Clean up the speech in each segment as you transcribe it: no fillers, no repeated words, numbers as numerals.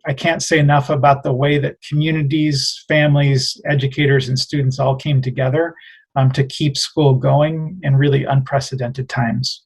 I can't say enough about the way that communities, families, educators, and students all came together to keep school going in really unprecedented times.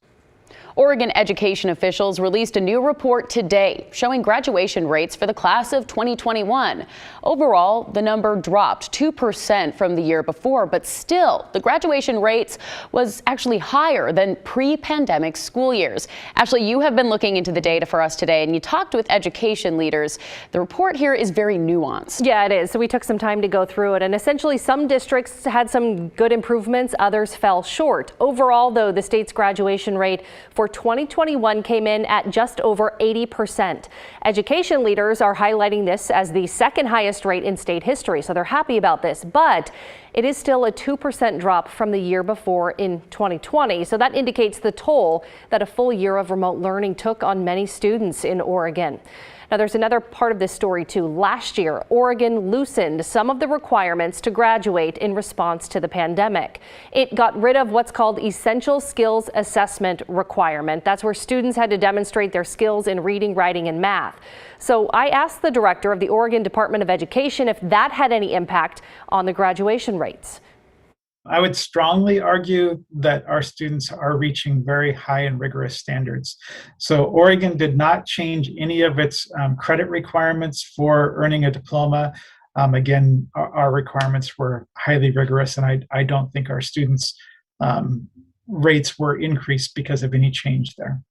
Oregon education officials released a new report today showing graduation rates for the class of 2021. Overall, the number dropped 2% from the year before, but still, the graduation rates was actually higher than pre-pandemic school years. Ashley, you have been looking into the data for us today, and you talked with education leaders. The report here is very nuanced. Yeah, it is. So we took some time to go through it, and essentially some districts had some good improvements, others fell short. Overall, though, the state's graduation rate for 2021 came in at just over 80%. Education leaders are highlighting this as the second highest rate in state history, so they're happy about this, but it is still a 2% drop from the year before in 2020. So that indicates the toll that a full year of remote learning took on many students in Oregon. Now, there's another part of this story, too. Last year, Oregon loosened some of the requirements to graduate in response to the pandemic. It got rid of what's called Essential Skills Assessment requirement. That's where students had to demonstrate their skills in reading, writing, and math. So I asked the director of the Oregon Department of Education if that had any impact on the graduation rates. I would strongly argue that our students are reaching very high and rigorous standards. So Oregon did not change any of its credit requirements for earning a diploma. Again, our requirements were highly rigorous, and I don't think our students' rates were increased because of any change there.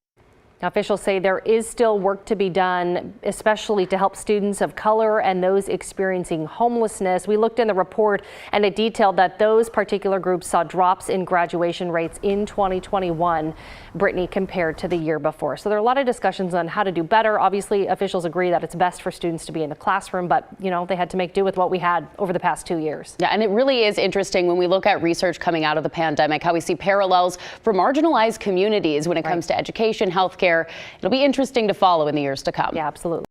Now, officials say there is still work to be done, especially to help students of color and those experiencing homelessness. We looked in the report and it detailed that those particular groups saw drops in graduation rates in 2021, Brittany, compared to the year before. So there are a lot of discussions on how to do better. Obviously, officials agree that it's best for students to be in the classroom, but they had to make do with what we had over the past 2 years. Yeah, and it really is interesting when we look at research coming out of the pandemic, how we see parallels for marginalized communities when it comes to education, healthcare. It'll be interesting to follow in the years to come. Yeah, absolutely.